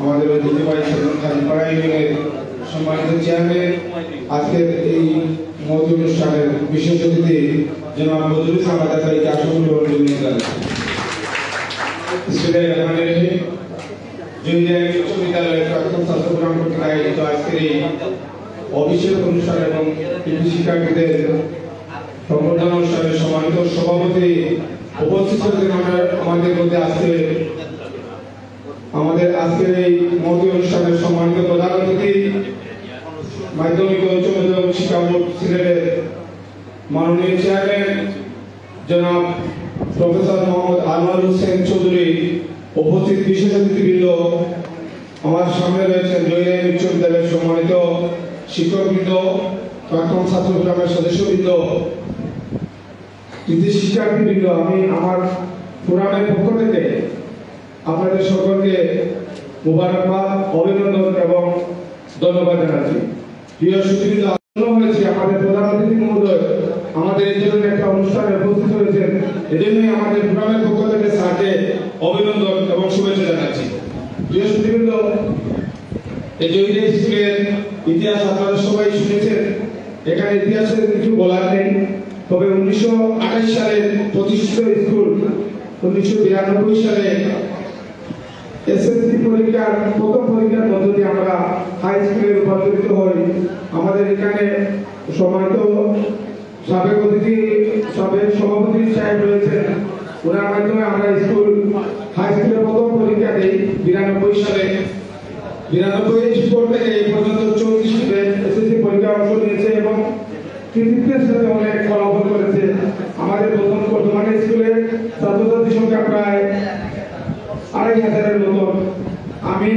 আমাদের ঐতিহ্যবাহী খালিপাড়া ইউনিয়নের সম্মানিত চেয়ারম্যান, আজকের এই মহতি অনুষ্ঠানের বিশেষ অতিথি জনাব বদরুল ইসলাম আদাকারীকে আসন্ন গ্রহণ জানাচ্ছি। বিশ্ববিদ্যালয়ের প্রাক্তন ছাত্র প্রোগ্রাম কর্তৃক আয়োজিত আজকের এই অভিষেক অনুষ্ঠান এবং শিক্ষার্থীদের সংবর্ধনা অনুষ্ঠানের সম্মানিত সভাপতি উপস্থিত হয়েছেন আমাদের মধ্যে আজকে আমাদের আজকের এই মহতি অনুষ্ঠানের সম্মানিত প্রধান অতিথি মাধ্যমিক ও উচ্চ মাধ্যমিক শিক্ষা বোর্ড সিলেটের মাননীয় চেয়ারম্যান জনাব প্রফেসর মোহাম্মদ আনোয়ার হোসেন চৌধুরী, উপস্থিত বিশেষ অতিথিবৃন্দ, আমার সামনে রয়েছেন জয়রাম উচ্চ বিদ্যালয়ের সম্মানিত শিক্ষকবৃন্দ, প্রাক্তন ছাত্র গ্রামের সদস্যবৃন্দ, শিক্ষার্থীবৃন্দ। আমি আমার ফোরামের পক্ষ থেকে আপনাদের সকলকে মোবারকবাদ, অভিনন্দন এবং ধন্যবাদ জানাচ্ছি। প্রিয় সুধীবৃন্দ, হয়েছে আমাদের প্রধান অতিথি মহোদয় আমাদের এই ধরনের একটা অনুষ্ঠানে উপস্থিত হয়েছেন, এজন্যই আমাদের ফোরামের পক্ষ থেকে স্যারকে অভিনন্দন এবং শুভেচ্ছা জানাচ্ছি। প্রিয় সুধীবৃন্দ, এই জয়িরাম স্কুলের ইতিহাস আপনারা সবাই শুনেছেন, এখানে ইতিহাসের কিছু বলার নেই। তবে 1928 সালে প্রতিষ্ঠিত স্কুল 1992 সালে এসএসসি পরীক্ষার প্রথম পরীক্ষার মধ্য দিয়ে আমরা হাই স্কুলে রূপান্তরিত হই। আমাদের এখানে সম্মানিত সাবেক অতিথি সাবেক সভাপতি সাহেব রয়েছেন, ওনার মাধ্যমে আমরা স্কুল হাই স্কুলের প্রথম পরীক্ষা দিই 92 সালে। 92 পর থেকে এই পর্যন্ত 34টি এসএসসি পরীক্ষা অংশ নিয়েছে এবং কৃতিত্বের সাথে অনেক ফলাফল করেছে। আমাদের বর্তমানে স্কুলের ছাত্রছাত্রী সংখ্যা প্রায় 2500-এর মতো। আমি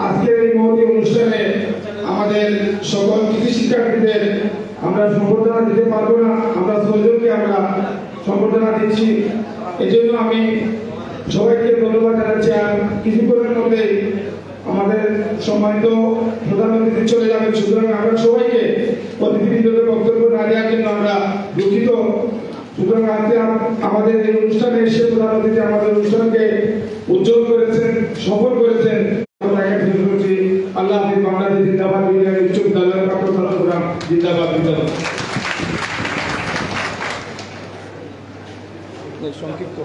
আজকের এই মহতি অনুষ্ঠানে আমাদের সকল কৃতি শিক্ষার্থীদের আমরা সম্বর্ধনা দিতে পারবো না, আমরা 6 জনকে আমরা সম্বর্ধনা দিচ্ছি। এই জন্য আমি সবাইকে ধন্যবাদ জানাচ্ছি। আর কিছুক্ষণের মধ্যে আমাদের সম্মানিত প্রধান অতিথি চলে যাবেন, সুতরাং আমরা সবাইকে অতিথিবৃন্দকে বক্তব্য না দেওয়ার জন্য আমরা দুঃখিত। সুতরাং আজকে আমাদের এই অনুষ্ঠানে এসে প্রধান অতিথি আমাদের অনুষ্ঠানকে উজ্জ্বল করেছেন, সফল করেছেন। আল্লাহ হাফিজ। বাংলাদেশ জিন্দাবাদ। উচ্চ বিদ্যালয়ের ছাত্র প্রোগ্রাম জিন্দাবাদ জিন্দাবাদ। সংক্ষিপ্ত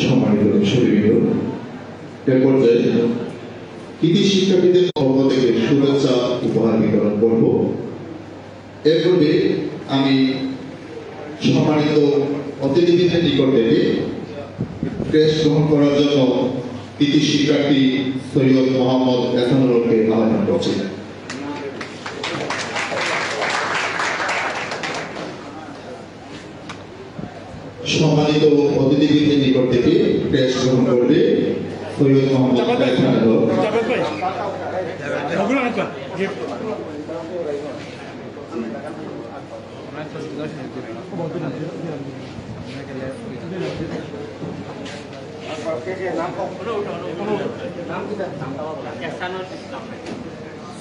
সম্মানিত সুধীবৃন্দ, এর পর্যায়ে কৃতি শিক্ষার্থীদের পক্ষ থেকে শুভেচ্ছা উপহার বিতরণ করব। এর পূর্বে আমি সম্মানিত অতিথিদের নিকট থেকে ক্রেস্ট গ্রহণ করার জন্য কৃতি শিক্ষার্থী সৈয়দ মোহাম্মদ এহসানুরকে আহ্বান করছি। সম্মানিত অতিথিদের নিকট থেকে ক্রেস্ট গ্রহণ করবে সৈয়দ মোহাম্মদ এহসানুর।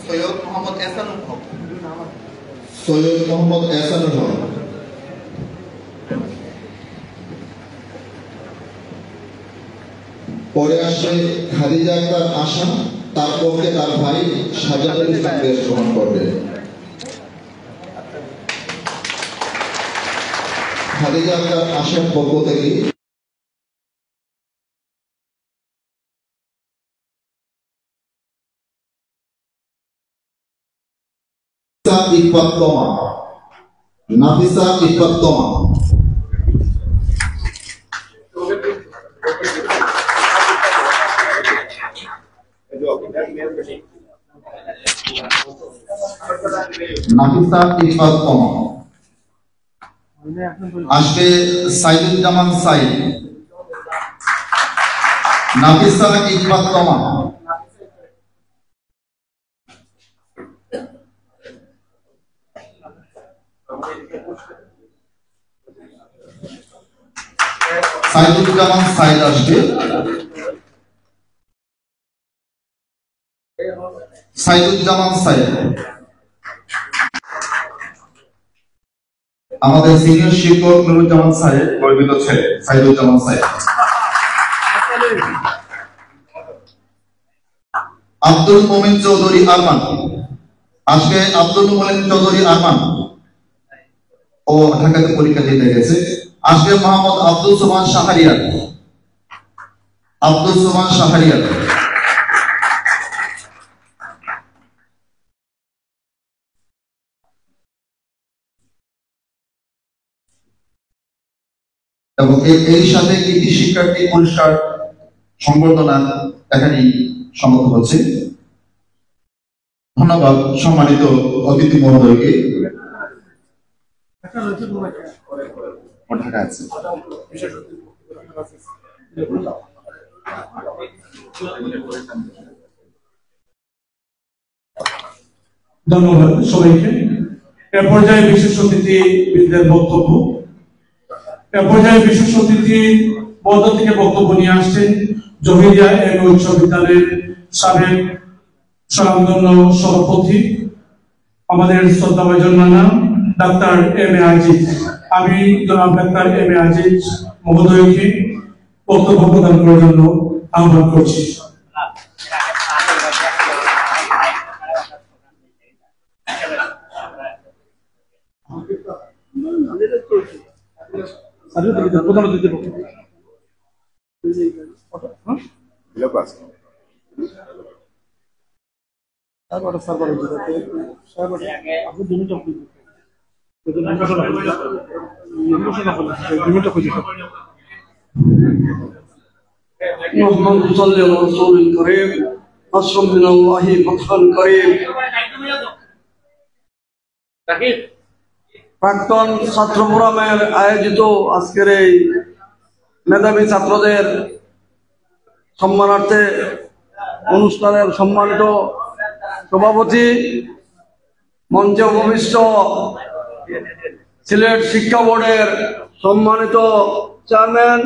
সৈয়দ মোহাম্মদ এহসানুর হক। সৈয়দ মোহাম্মদ এহসানুর হক। পরে আসবে খাদিজা আক্তার আশা, তার পক্ষে তার ভাই সাজাদুল ইসলাম দেশ গ্রহণ করবে। খাদিজা আক্তার আশার পক্ষ থেকে ইফাত তমা, নাফিসা ইফাত তমা। নাফিসা ইফাত তমা। আসবে সাইদুজ্জামান সাইদ। নাফিসা ইফাত তমা। সাইদুজ্জামান সাইদ আসবে। সাইদুজ্জামান সাইদ আমাদের সিনিয়র শিক্ষক নুরুজ্জামান সাহেব গর্বিত ছেলে সাইদুজ্জামান সাহেব। আব্দুল মোমিন চৌধুরী আরমান। আজকে আব্দুল মোমিন চৌধুরী আরমান ও ঢাকাতে পরীক্ষা দিতে গেছে। আজকে মোহাম্মদ আব্দুল সোমান শাহরিয়ার। আব্দুল সোমান শাহরিয়ার। এবং এর সাথে কৃতি শিক্ষার্থী পুরস্কার সংবর্ধনা এখানেই সমাপ্ত হচ্ছে। ধন্যবাদ সম্মানিত অতিথি মহোদয়কে। ঢাকা আছে। ধন্যবাদ সবাইকে। এ পর্যায়ে বিশেষ অতিথিদের বক্তব্য। এ পর্যায়ে বিশেষ অতিথি পদ থেকে বক্তব্য নিয়ে আসছেন জহিরিয়া এম উচ্চ বিদ্যালয়ের সাবেক স্বনামধন্য সভাপতি আমাদের শ্রদ্ধাভাজন নানা ডাক্তার এম এ আজিজ। আমি জনাব ডাক্তার এম এ আজিজ মহোদয়কে বক্তব্য প্রদান করার জন্য আহ্বান করছি। প্রধান অতিথি প্রাক্তন ছাত্র ফোরামের আয়োজিত আজকের এই মেধাবী ছাত্রদের সম্মানার্থে অনুষ্ঠানের সম্মানিত সভাপতি, মঞ্চে উপবিষ্ট সিলেট শিক্ষা বোর্ডের সম্মানিত চেয়ারম্যান,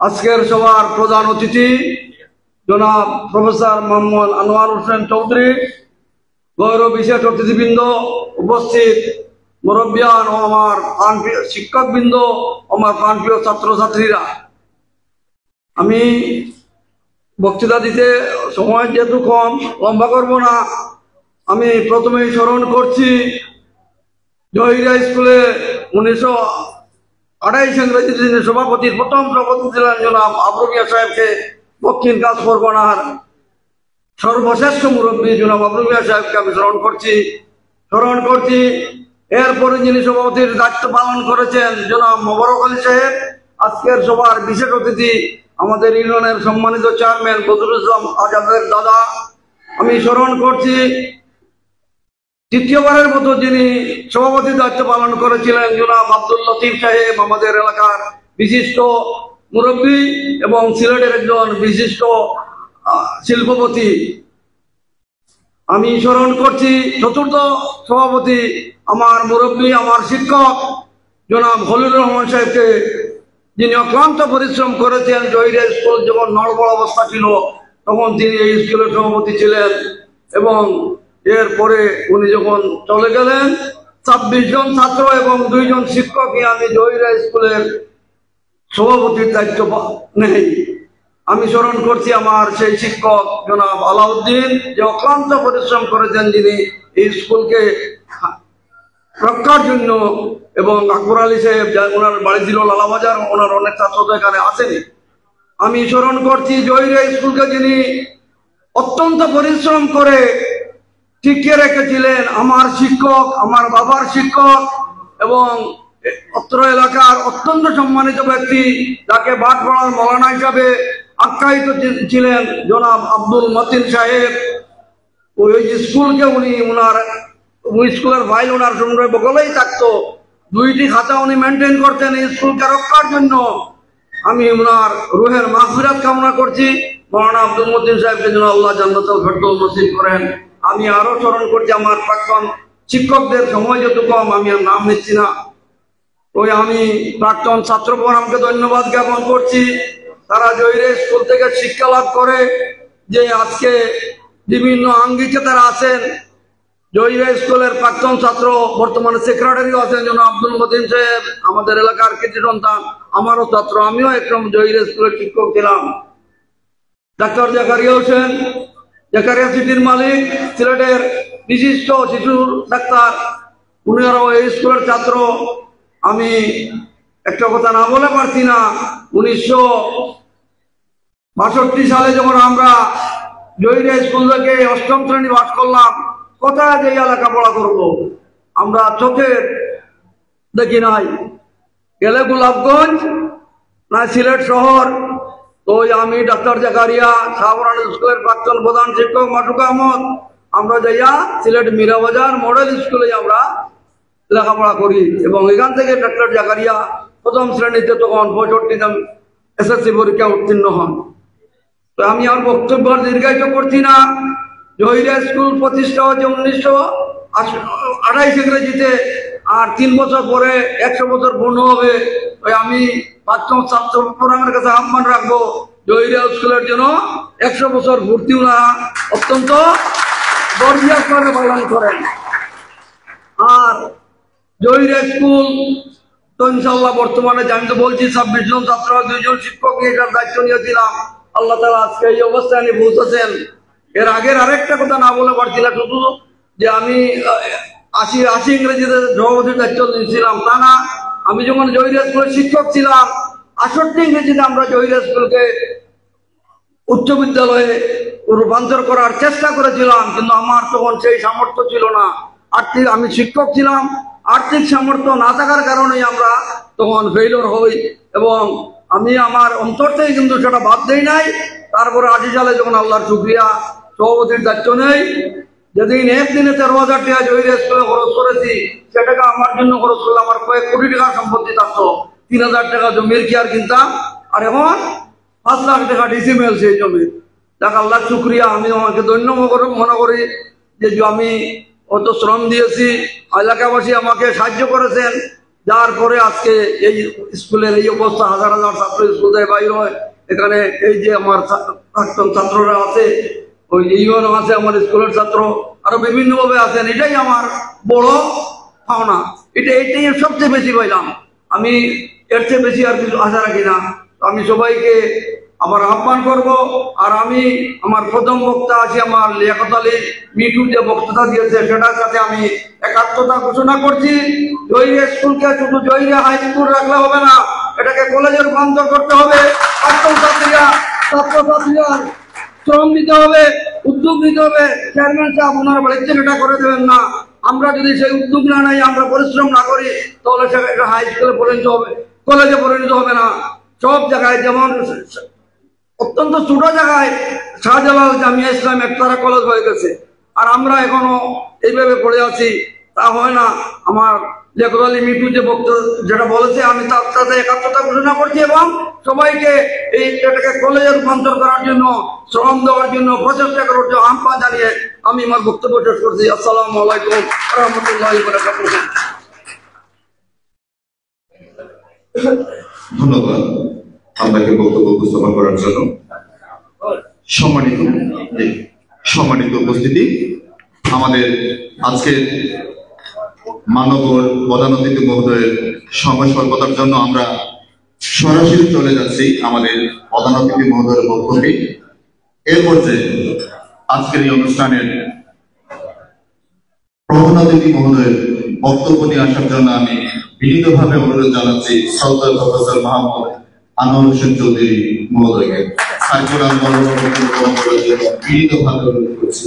আজকের সভার প্রধান অতিথি জনাব প্রফেসর মোহাম্মদ আনোয়ার হোসেন চৌধুরী, গৌরব বিশেষ অতিথিবৃন্দ, উপস্থিত মুরব্বিয়ান ও আমার প্রাণপ্রিয় শিক্ষকবৃন্দ, আমার প্রাণপ্রিয় ছাত্রছাত্রীরা, আমি বক্তৃতা দিতে সময় যেহেতু কম, লম্বা করব না। আমি প্রথমেই স্মরণ করছি জহিরিয়া স্কুলে 1928 ইংরেজি দিনে সভাপতির প্রথম সভাপতি ছিলেন জনাব আবু মিয়া সাহেবকে, দক্ষিণ কাজ পরগনার সর্বশ্রেষ্ঠ মুরব্বী জনাব আবু মিয়া সাহেবকে আমি স্মরণ করছি। এরপরে যিনি সভাপতির দায়িত্ব পালন করেছেন জনাব মোবারক আলী সাহেব। আজকের সভার বিশেষ অতিথি আমাদের ইউনিয়নের সম্মানিত চেয়ারম্যান বদরুল ইসলাম আজাদের দাদা। আমি স্মরণ করছি তৃতীয়বারের মতো যিনি সভাপতির দায়িত্ব পালন করেছিলেন জনাব আব্দুল লতিফ সাহেব, আমাদের এলাকার বিশিষ্ট মুরব্বী এবং সিলেটের একজন বিশিষ্ট শিল্পপতি। আমি স্মরণ করছি চতুর্থ সভাপতি আমার মুরব্বী, আমার শিক্ষক জনাব খলিলুর রহমান সাহেবকে, যিনি অক্লান্ত পরিশ্রম করেছেন। জহিরিয়া স্কুল যখন নড়বড় অবস্থা ছিল তখন তিনি এই স্কুলের সভাপতি ছিলেন এবং এরপরে উনি যখন চলে গেলেন 26 জন ছাত্র এবং 2 জন শিক্ষক নিয়ে আমি জহিরিয়া স্কুলের সভাপতির দায়িত্ব নেই। আমি স্মরণ করছি আমার সেই শিক্ষক জনাব আলাউদ্দিন, যে অক্লান্ত পরিশ্রম করেছেন, যিনি এই স্কুলকে রক্ষার জন্য, এবং আকবর আলী সাহেব, ওনার বাড়ি ছিল লালাবাজার, ওনার অনেক ছাত্র এখানে আসেনি। আমি স্মরণ করছি জহিরিয়া স্কুলকে যিনি অত্যন্ত পরিশ্রম করে টিকিয়ে রেখেছিলেন, আমার শিক্ষক, আমার বাবার শিক্ষক এবং অত্র এলাকার অত্যন্ত সম্মানিত ব্যক্তি, যাকে বাটপাড়ার মৌলানা হিসাবে আখ্যায়িত ছিলেন জনাব আব্দুল মতিন সাহেব। ওই স্কুলকে উনি স্কুলের ফাইল ওনার সঙ্গে বগলেই থাকতো, 2টি খাতা উনি মেনটেন করতেন এই স্কুলকে রক্ষার জন্য। আমি ওনার রুহের মাগফিরাত কামনা করছি। মৌলানা আব্দুল মতিন সাহেবকে যেন আল্লাহ জান্নাতুল ফেরদৌস নসিব করেন। আমি আরো স্মরণ করছি আমার প্রাক্তন শিক্ষকদের, সময় যেহেতু কম আমি আর নাম নিচ্ছি না। আমি প্রাক্তন ছাত্র ফোরামকে ধন্যবাদ জ্ঞাপন করছি। তারা জহিরিয়া স্কুল থেকে শিক্ষা লাভ করে যে আজকে বিভিন্ন আঙ্গিকে তারা আছেন। জহিরিয়া স্কুলের প্রাক্তন ছাত্র, বর্তমানে সেক্রেটারিও আছেন জনাব আব্দুল মতিন সাহেব, আমাদের এলাকার কৃতি সন্তান, আমারও ছাত্র, আমিও একদম জহিরিয়া স্কুলের শিক্ষক ছিলাম। ডাক্তার জাকারিয়া হোসেন, জাকারিয়া সিটির মালিক, সিলেটের বিশিষ্ট শিশু ডাক্তার, উনিরাও এই স্কুলের ছাত্র। আমি একটা কথা না বলে পারছি না, 1962 সালে যখন আমরা জহিরিয়া স্কুল থেকে 8ম শ্রেণী পাস করলাম, কোথায় যে লেখাপড়া করব আমরা চোখে দেখি নাই। গেলে গোলাপগঞ্জ না সিলেট শহর। তো আমি ডাক্তার জাকারিয়া শাহপুরান স্কুলের প্রাক্তন প্রধান শিক্ষক মাসুক আহমদ, আমরা যাইয়া সিলেট মীরাবাজার মডেল স্কুলে আমরা লেখাপড়া করি এবং এখান থেকে ডাক্তার জাকারিয়া 1ম শ্রেণীতে তখন 65 এসএসসি পরীক্ষা উত্তীর্ণ হন। তো আমি আর বক্তব্য দীর্ঘায়িত করছি না। জহিরিয়া স্কুল প্রতিষ্ঠা হচ্ছে 1928 ইংরেজিতে, আর 3 বছর পরে 100 বছর পূর্ণ হবে। আমি প্রাক্তন ছাত্র ফোরামের কাছে আহ্বান রাখবো, জহিরিয়া স্কুলের জন্য 100 বছর পূর্তি ওনারা অত্যন্ত গর্বিয়াস করে পালন করেন। আর জহিরিয়া স্কুল তো ইনশাল্লাহ বর্তমানে আমি তো বলছি 26 জন ছাত্র, 2 জন শিক্ষক নিয়ে এটার দায়িত্ব নিয়েছিলাম। আল্লাহ তাআলা আজকে এই অবস্থায় আমি পৌঁছেছেন। এর আগের আরেকটা কথা না বলে পারছি না, শুধু যে আমি 80 ইংরেজিতে সভাপতির দায়িত্ব নিয়েছিলাম তা না। আমি যখন জহিরিয়া স্কুলের শিক্ষক ছিলাম 68 ইংরেজিতে আমরা জহিরিয়া স্কুলকে উচ্চ বিদ্যালয়ে রূপান্তর করার চেষ্টা করেছিলাম, কিন্তু আমার তখন সেই সামর্থ্য ছিল না। আমি শিক্ষক ছিলাম, আর্থিক সামর্থ্য না থাকার কারণেই আমরা তখন ফেইলিওর হই এবং আমি আমার অন্তর থেকে কিন্তু সেটা বাদ দেই নাই। তারপরে 80 সালে যখন আল্লাহর শুকরিয়া সভাপতির দায়িত্ব নেই, যেদিন একদিনে 13,000 টাকা জহিরিয়া স্কুলে খরচ করেছি, সেটাকে আমার জন্য খরচ করলে আমার কয়েক কোটি টাকার সম্পত্তি থাকতো। 3,000 টাকা জমির কেয়ার কিনতাম, আর এখন 5 লাখ টাকা ডিসি মেল সেই জমির। দেখ আল্লাহর শুকরিয়া, আমি আমাকে ধন্য মনে করি যে আমি অত শ্রম দিয়েছি, এলাকাবাসী আমাকে সাহায্য করেছেন, যার পরে আজকে এই স্কুলের এই অবস্থা। হাজার হাজার ছাত্র স্কুল থেকে বাইর হয়। এখানে এই যে আমার প্রাক্তন ছাত্ররা আছে, ওই ইউএনও আছে আমার স্কুলের ছাত্র, আরো বিভিন্নভাবে আছেন। এটাই আমার বড় পাওনা, এটাই সবচেয়ে বেশি পাইলাম। আমি এর চেয়ে বেশি আর কিছু আশা রাখি না। আমি সবাইকে আবার আহ্বান করব। আর আমি আমার প্রথম বক্তা আছে আমার লিয়াকত আলী মিঠু যে বক্তৃতা দিয়েছে, সেটার সাথে আমি একাত্মতা ঘোষণা করছি। জহিরিয়া স্কুলকে শুধু জহিরিয়া হাই স্কুল রাখলে হবে না, এটাকে কলেজে রূপান্তর করতে হবে। ছাত্রছাত্রীরা শ্রম দিতে হবে, উদ্যোগ নিতে হবে। চেয়ারম্যান সাহেব ওনার বাড়িতে এটা করে দেবেন না। আমরা যদি সেই উদ্যোগ না নেই, আমরা পরিশ্রম না করি, তাহলে সেটা হাই স্কুলে পরিণত হবে, কলেজে পরিণত হবে না। সব জায়গায় যেমন অত্যন্ত ছোট জায়গায় শাহজালাল জামিয়া ইসলাম একতারা কলেজ হয়ে গেছে, আর আমরা এখনো এইভাবে পড়ে আছি, তা হয় না। আমার লিয়াকত আলী মিঠু যে বক্তব্য যেটা বলেছে, আমি তার সাথে একাত্মতা ঘোষণা করছি এবং সবাইকে এটাকে কলেজে রূপান্তর করার জন্য, শ্রম দেওয়ার জন্য প্রচেষ্টা করার জন্য আহ্বান জানিয়ে আমি আমার বক্তব্য শেষ করছি। আসসালামু আলাইকুম ওয়া রাহমাতুল্লাহি ওয়া বারাকাতুহু। ধন্যবাদ আপনাকে বক্তব্য উপস্থাপন করার জন্য। সম্মানিত উপস্থিতি, আমাদের আজকের মাননীয় প্রধান অতিথি মহোদয়ের সময় স্বল্পতার জন্য আমরা সরাসরি চলে যাচ্ছি আমাদের প্রধান অতিথি মহোদয়ের বক্তব্যে। এরপর যে আজকের এই অনুষ্ঠানের প্রধান অতিথি মহোদয়ের বক্তব্য নিয়ে আসার জন্য আমি বিনীতভাবে অনুরোধ জানাচ্ছি শ্রদ্ধা প্রফেসর মোহাম্মদ আনোয়ার হোসেন চৌধুরী মহোদয়কে সার্কুলার বিনীতভাবে অনুরোধ করছি।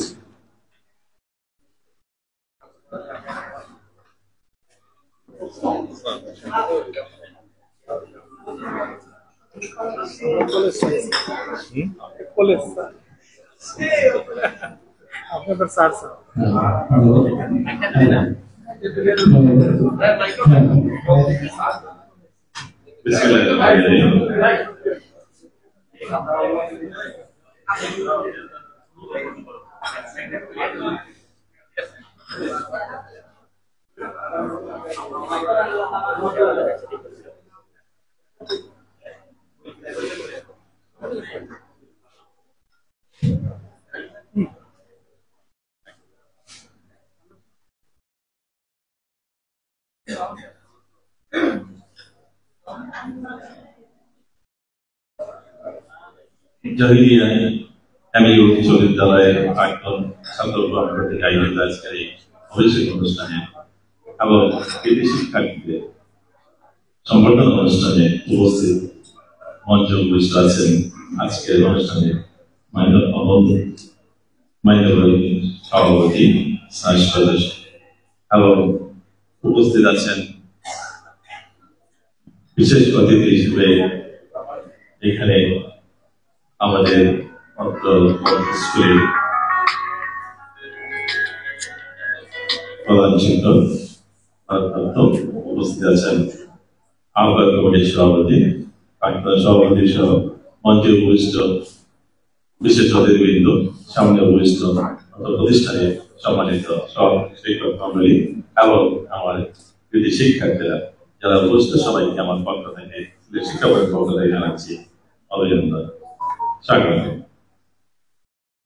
জহিরিয়া আমি উচ্চ বিদ্যালয়ের প্রাক্তন ছাত্র কর্মকর্তা আয়োজিত আজকের এই অভিষেক অনুষ্ঠানে এবং কৃতি শিক্ষার্থীদের সংবর্ধনা অনুষ্ঠানে উপস্থিত মঞ্চ উপস্থিত আছেন আজকের অনুষ্ঠানে মাইনর সভাপতি এবং উপস্থিত আছেন বিশেষ অতিথি হিসেবে এখানে আমাদের স্কুলের প্রধান শিক্ষক উপস্থিত আছেন আহ্বায়ক কমিটির সভাপতি প্রাক্তন সভাপতি সহ মঞ্চে উপস্থিত বিশেষ অতিথিবৃন্দ, সামনে উপস্থিত প্রতিষ্ঠানের সম্মানিত সব শিক্ষক মন্ডলী এবং আমার কৃতি শিক্ষার্থীরা যারা উপস্থিত সবাইকে আমার পক্ষ থেকে শিক্ষা বোর্ডের পক্ষ থেকে জানাচ্ছি অভিনন্দন, স্বাগত।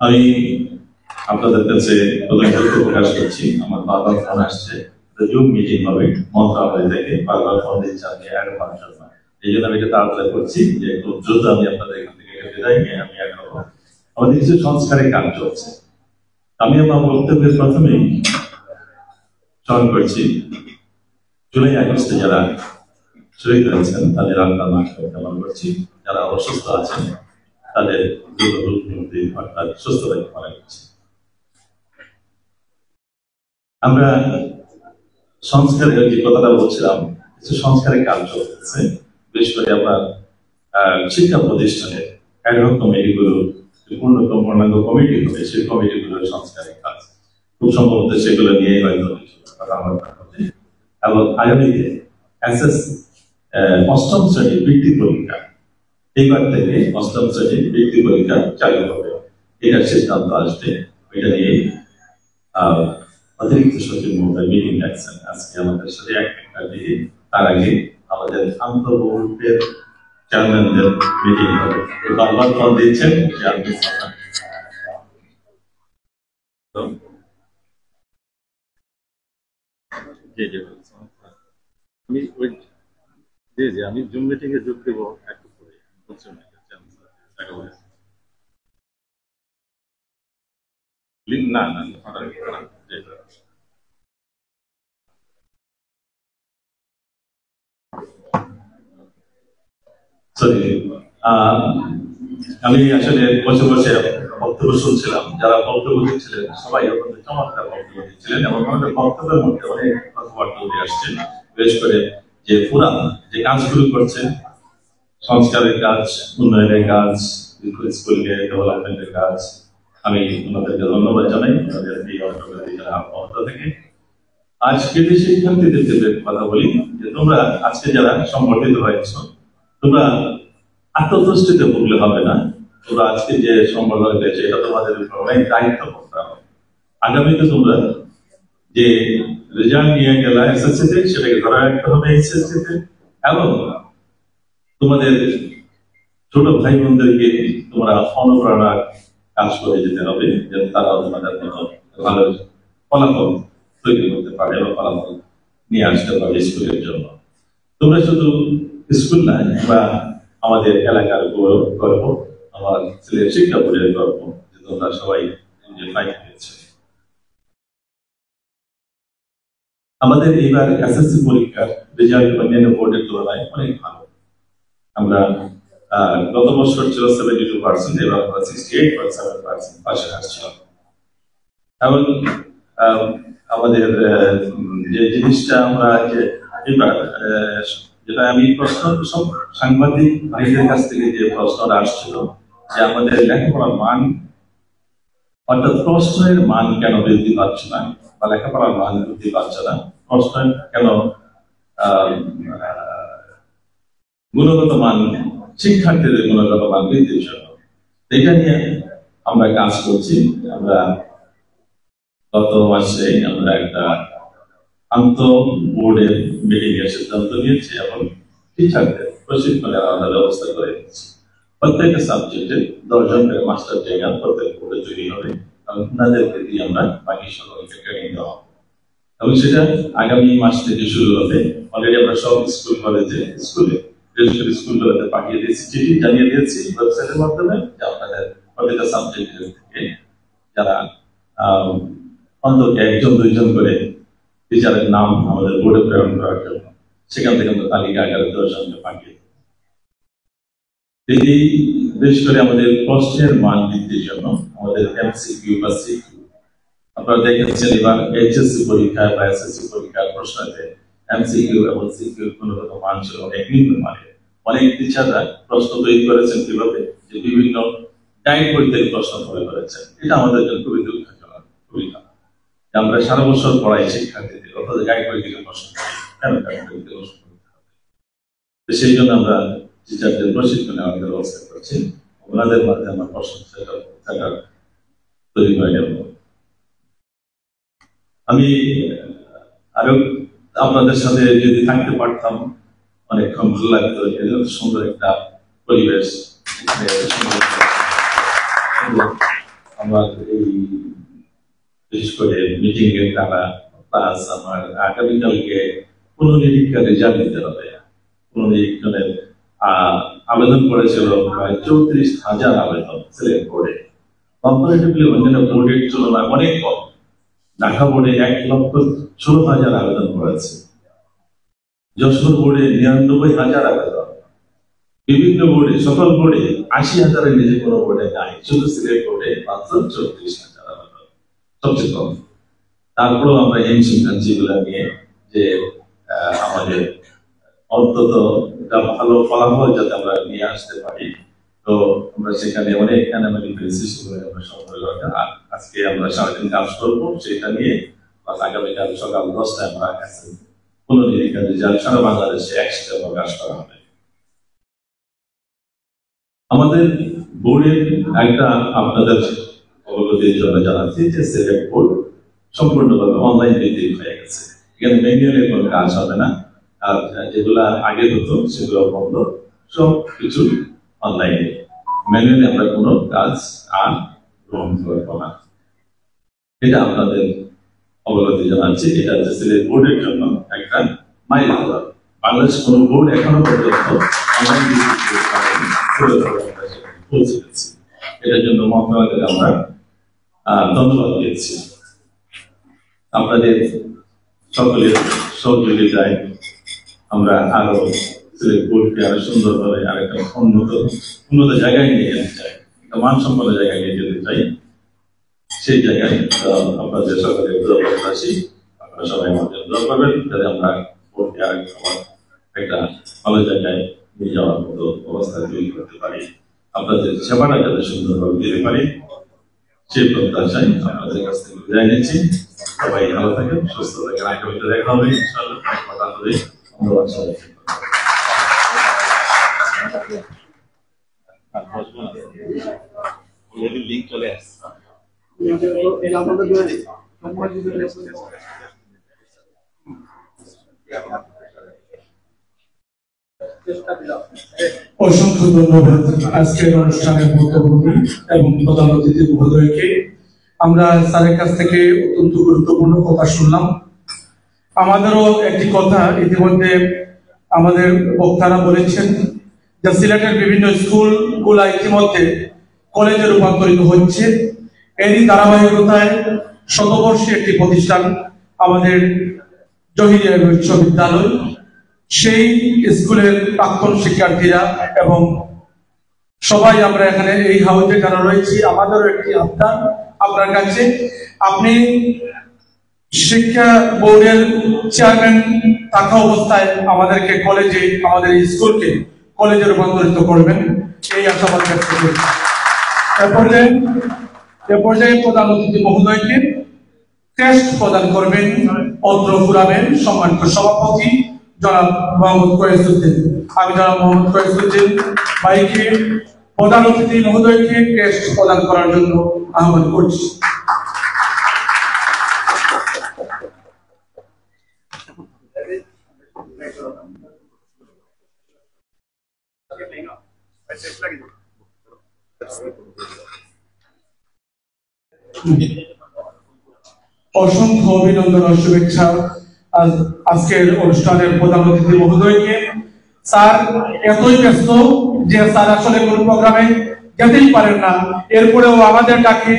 আমি আপনাদের কাছে কৃতজ্ঞতা প্রকাশ করছি। আমার বারবার ফোন আসছে, জুম মিটিং হবে মন্ত্রণালয় থেকে, বারবার ফোন দিচ্ছে আমি অ্যাড হওয়ার জন্য। এই জন্য আমি এটা তাড়াতাড়ি করছি যে খুব দ্রুত আমি আপনাদের এখান থেকে বিদায় নিয়ে আমি অ্যাড হবো। আমাদের কিছু সংস্কারের কাজ চলছে। আমি আমার বক্তব্যের প্রথমেই স্মরণ করছি জুলাই আগস্টে যারা শহীদ হয়েছেন তাদের আত্মার মাকে কামনা করছি। যারা অসুস্থ আছেন তাদের অর্থাৎ সুস্থতা কামনা করছি। আমরা সংস্কারের যে কথাটা বলছিলাম, কিছু সংস্কারের কাজ চলতেছে, বিশেষ করে আপনার শিক্ষা প্রতিষ্ঠানের অ্যাডহক কমিটিগুলো পূর্ণাঙ্গ কমিটি হবে, সেই কমিটিগুলোর সংস্কারের কাজ খুব সম্ভবত সেগুলো নিয়ে হয়তো কথা হবে। এবং আগামীতে অষ্টম শ্রেণীর বৃত্তি পরীক্ষা, এইবার থেকে অষ্টম শ্রেণীর বৃত্তি পরীক্ষা চালু হবে, এটার সিদ্ধান্ত আসবে। এটা নিয়ে অতিরিক্ত সচিব মহোদয় মিটিং ডাকছেন আজকে আমাদের সাথে একটা দিয়ে। তার আগে আমাদের আন্তঃবোর্ডের চেয়ারম্যানদের মিটিং হবে। বারবার ফোন দিচ্ছেন যে আপনি আমি জুম মিটিং এ যোগ দেবো একটু পরে। না না সরি, আমি আসলে বসে বসে বক্তব্য শুনছিলাম। যারা বক্তব্য দিচ্ছিলেন সবাই অত্যন্ত চমৎকার বক্তব্য দিচ্ছিলেন এবং আমাদের বক্তব্যের মধ্যে অনেক কথাবার্তা উঠে আসছে। বিশেষ করে যে পুরান যে কাজগুলো করছেন, সংস্কারের কাজ, উন্নয়নের কাজ, স্কুলকে ডেভেলপমেন্টের কাজ, আমি ওনাদেরকে ধন্যবাদ জানাই। ওনাদের এই অর্থ থেকে আজকে যে শিক্ষার্থীদেরকে কথা বলি যে তোমরা আজকে যারা সংগঠিত হয়েছ, তোমরা আত্মতুষ্টিতে ভুগলে হবে না। তোমরা আজকে যে সম্বর্ধনা পেয়েছে এটা তোমাদের উপর অনেক দায়িত্ব করতে হবে। আগামীতে তোমরা যে রেজাল্ট নিয়ে গেলা এসএসসিতে, সেটাকে ধরে রাখতে হবে এসএসসিতে, এবং তোমাদের ছোট ভাই বোনদেরকে তোমরা অনুপ্রেরণার কাজ করে যেতে হবে, যাতে তারাও তোমাদের মতো ভালো ফলাফল তৈরি করতে পারে এবং ফলাফল নিয়ে আসতে পারে স্কুলের জন্য। তোমরা শুধু স্কুল নাই বা আমাদের এলাকার গর্ব, আমার ছেলের শিক্ষা বোর্ডের গর্ব যে তোমরা সবাই পেয়েছে। আমাদের এইবার এসএসসি পরীক্ষার রেজাল্ট অন্যান্য বোর্ডের তুলনায় অনেক ভালো। আমরা গত বছর ছিল 72%, এবার আমরা 68.7% পাশে আসছিলাম। এবং আমাদের যে জিনিসটা আমরা যে এবার যেটা আমি প্রশ্ন সব সাংবাদিক ভাইদের কাছ থেকে যে প্রশ্নটা আসছিল যে আমাদের লেখাপড়ার মান, অর্থাৎ প্রশ্নের মান কেন বৃদ্ধি পাচ্ছে না বা লেখাপড়ার মান বৃদ্ধি পাচ্ছে না, প্রশ্ন কেন গুণগত মান, শিক্ষার্থীদের গুণগত মান বৃদ্ধির জন্য, এটা নিয়ে আমরা কাজ করছি। আমরা গত মাসে আমরা একটা আন্তঃ বোর্ডের মিটিং এর সিদ্ধান্ত নিয়েছি এবং টিচারদের প্রশিক্ষণের আলাদা ব্যবস্থা করে দিচ্ছি। প্রত্যেকটা সাবজেক্টে 10 জন করে মাস্টার ট্রেনার প্রত্যেক বোর্ডে তৈরি হবে এবং ওনাদেরকে দিয়ে আমরা বাকি সকলকে ট্রেনিং দেওয়া হবে এবং সেটা আগামী মাস থেকে শুরু হবে। অলরেডি আমরা সব স্কুল কলেজে স্কুলগুলোতে পাঠিয়ে দিয়েছি, চিঠি জানিয়ে দিয়েছি ওয়েবসাইটের মাধ্যমে যে আপনাদের প্রতিটা সাবজেক্টের থেকে যারা অন্তত 1-2 করে টিচারের নাম আমাদের বোর্ডে প্রেরণ করার জন্য সেখান থেকে আমরা তালিকা আকারে 10 জনকে পাঠিয়ে দেব। এই বিশেষ করে আমাদের প্রশ্নের মান বৃদ্ধির জন্য আমাদের এমসিকিউ বা সিকিউ আপনারা দেখেছেন এবার এইচএসসি পরীক্ষা বা এসএসসি পরীক্ষার প্রশ্নতে এমসিকিউ এবং সিকিউ কোনো রকম মান ছিল অনেক নিম্ন মানের। অনেক টিচাররা প্রশ্ন তৈরি করেছেন কিভাবে যে বিভিন্ন গাইড বই থেকে প্রশ্ন তৈরি করেছেন। এটা আমাদের জন্য খুবই দুঃখজনক, খুবই খারাপ। আমরা সারা বছর পড়াই শিক্ষার্থীদের, অর্থাৎ গাইড বই থেকে প্রশ্ন কেন গাইড বই থেকে প্রশ্ন করতে হবে? সেই জন্য আমরা টিচারদের প্রশিক্ষণে আমাদের ব্যবস্থা করছি, ওনাদের মাধ্যমে আমরা প্রশ্ন সেটার তৈরি করে নেব। আমি আরো আপনাদের সাথে যদি থাকতে পারতাম অনেকক্ষণ ভালো লাগতো। সুন্দর একটা পরিবেশ, আমার এই বিশেষ করে মিটিং এর দ্বারা প্লাস আমার আগামীকালকে পুনর্নিরীক্ষার রেজাল্ট দিতে হবে। পুনর্নিরীক্ষণের আবেদন করেছিল প্রায় 34,000 আবেদন সিলেক্ট বোর্ডে। কম্পারেটিভলি অন্যান্য বোর্ডের তুলনায় অনেক কম। ঢাকা বোর্ডে 1,16,000 আবেদন করেছে, যশোর বোর্ডে 99,000 আবেদন, বিভিন্ন বোর্ডে সকল বোর্ডে 80,000-এর নিচে কোনো বোর্ডে নাই, শুধু সিলেট বোর্ডে মাত্র 34,000 আবেদন, সবচেয়ে কম। তারপরেও আমরা এই সিদ্ধান্তগুলো নিয়ে যে আমাদের অন্তত ভালো ফলাফল যাতে আমরা নিয়ে আসতে পারি, তো আমরা সেখানে অনেক অ্যানামালি বেসিস করে আমরা সফল আজকে আমরা সারাদিন কাজ করবো সেটা নিয়ে। আগামীকাল সকাল 10টায় আমরা পুনর্নিরীক্ষার রেজাল্ট সারা বাংলাদেশে একসাথে প্রকাশ করা হবে। আমাদের বোর্ডের একটা আপনাদের অবগতির জন্য জানাচ্ছি যে সিলেট বোর্ড সম্পূর্ণভাবে অনলাইন ভিত্তিক হয়ে গেছে। এখানে ম্যানুয়ালের কোনো কাজ হবে না, আর যেগুলা আগে হতো সেগুলো বন্ধ, সব কিছু অনলাইনে। ম্যানুয়ালি আমরা কোনো কাজ আর গ্রহণ করবো না, এটা আপনাদের অবগতি জানাচ্ছি। এটা হচ্ছে সিলেট বোর্ডের জন্য একটা মাইলফলক। বাংলাদেশ কোন বোর্ড এখনো পর্যন্ত অনলাইন পৌঁছে গেছে, এটার জন্য মন্ত্রণালয়কে আমরা ধন্যবাদ দিয়েছি। আপনাদের সকলের সহযোগিতায় আমরা আরো সিলেট বোর্ডকে আরো সুন্দরভাবে আরেকটা উন্নত জায়গায় নিয়ে যেতে চাই, একটা মানসম্পন্ন জায়গায় নিয়ে যেতে চাই। সেই জায়গায় আপনাদের সকলের প্রত্যাশী, আপনারা সবাই আমাদের দোয়া করবেন যাতে আমরা বোর্ডকে একটা ভালো জায়গায় নিয়ে যাওয়ার মতো অবস্থা তৈরি করতে পারি, আপনাদের সেবাটা যাতে সুন্দরভাবে দিতে পারি, সেই প্রত্যাশায় আপনাদের কাছ থেকে বিদায় নিচ্ছি। সবাই ভালো থাকেন, সুস্থ থাকেন। আগামীতে দেখা হবে ইনশাআল্লাহ। কথা হবে। ধন্যবাদ সবাইকে। লিঙ্ক চলে আসছে। অসংখ্য ধন্যবাদ আজকের অনুষ্ঠানের বক্তব্যটি এবং প্রধান অতিথি মহোদয়কে। আমরা স্যারের কাছ থেকে অত্যন্ত গুরুত্বপূর্ণ কথা শুনলাম। আমাদেরও একটি কথা ইতিমধ্যে আমাদের বক্তারা বলেছেন যে সিলেটের বিভিন্ন স্কুলগুলা ইতিমধ্যে কলেজে রূপান্তরিত হচ্ছে। এরই ধারাবাহিকতায় শতবর্ষী একটি প্রতিষ্ঠান আমাদের জহিরিয়া বিশ্ববিদ্যালয়, সেই স্কুলের প্রাক্তন শিক্ষার্থীরা এবং সবাই আমরা এখানে এই হাউসে যারা রয়েছি, আমাদেরও একটি আবদার আপনার কাছে, আপনি শিক্ষা বোর্ডের চেয়ারম্যান থাকা অবস্থায় আমাদেরকে কলেজে, আমাদের এই স্কুলকে কলেজে রূপান্তরিত করবেন, এই আশাবাদ ব্যক্ত করি। এ পর্যায়ে প্রধান অতিথি মহোদয়কে টেস্ট প্রদান করবেন অত্র ফোরামের সম্মানিত সভাপতি জনাব মোহাম্মদ কয়েসুদ্দিন। আমি জনাব মোহাম্মদ কয়েসুদ্দিন ভাইকে প্রধান অতিথি মহোদয়কে টেস্ট প্রদান করার জন্য আহ্বান করছি। অসংখ্য অভিনন্দন ও শুভেচ্ছা আজকের অনুষ্ঠানের প্রধান অতিথি মহোদয়কে। স্যার এতই ব্যস্ত যে স্যার আসলে কোন প্রোগ্রামে যেতেই পারেন না, এরপরেও আমাদের ডাকে,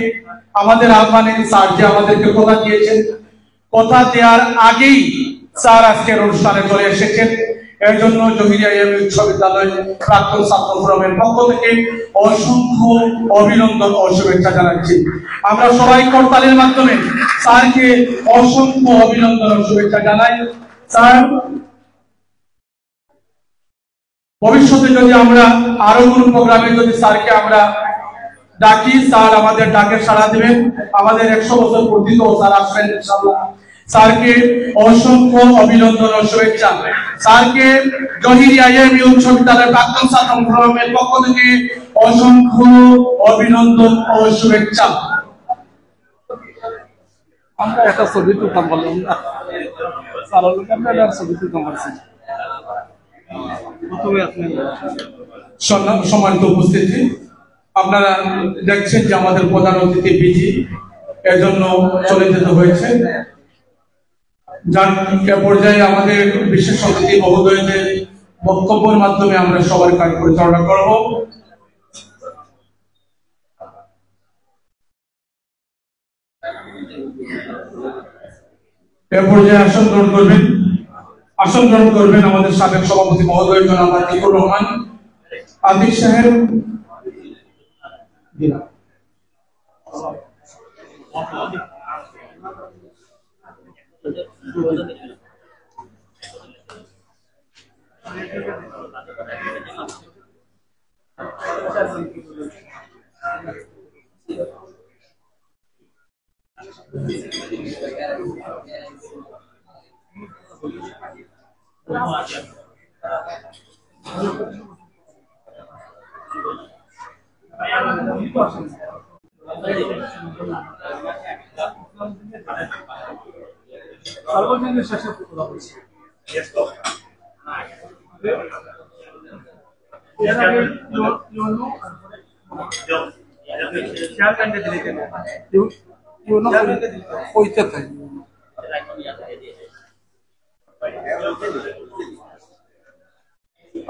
আমাদের আহ্বানে স্যার যে আমাদেরকে কথা দিয়েছেন, কথা দেওয়ার আগেই স্যার আজকের অনুষ্ঠানে চলে এসেছেন। এর জন্য জহিরিয়া ইসলামী উচ্চ বিদ্যালয় প্রাক্তন ছাত্র ফোরামের পক্ষ থেকে অসংখ্য অভিনন্দন ও শুভেচ্ছা জানাচ্ছি। আমরা সবাই করতালির মাধ্যমে স্যারকে অসংখ্য অভিনন্দন ও শুভেচ্ছা জানাই। স্যার, ভবিষ্যতে যদি আমরা আরো কোনো প্রোগ্রামে যদি স্যারকে আমরা ডাকি, স্যার আমাদের ডাকে সাড়া দিবেন। আমাদের 100 বছর পূর্তিতেও স্যার আসবেন ইনশাআল্লাহ। স্যারকে অসংখ্য অভিনন্দন ও শুভেচ্ছা। স্যারকে জহিরিয়া ইসলামী উচ্চ বিদ্যালয়ের প্রাক্তন ছাত্র ফোরামের পক্ষ থেকে অসংখ্য অভিনন্দন ও শুভেচ্ছা। আমরা একটা ছবি তুলতাম বললাম না, স্যারের লোক আমরা ছবি তুলতাম পারছি। সম্মানিত উপস্থিতি, আপনারা দেখছেন যে আমাদের প্রধান অতিথি বিজি, এজন্য চলে যেতে হয়েছে। যার পর্যায়ে আমাদের বিশেষ অতিথি মহোদয়দের বক্তব্যের মাধ্যমে আমরা সবার কাজ পরিচালনা করব। এ পর্যায়ে আসন গ্রহণ করবেন আমাদের সাবেক সভাপতি মহোদয় জনাব আতিকুর রহমান। আতিক সাহেব,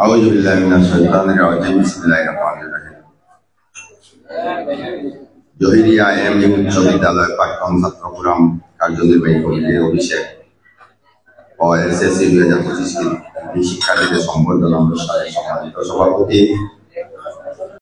আউযু বিল্লাহি মিনাশ শাইতানির রাজিম। বিসমিল্লাহির রহমানির রহিম। জহিরিয়া ইসলামী উচ্চ বিদ্যালয় প্রাক্তন ছাত্র ফোরাম কার্যনির্বাহী কমিটির অভিষেক ও এসএসসি 2025 শিক্ষার্থীদের সম্বর্ধনা অনুষ্ঠানের সম্মানিত সভাপতি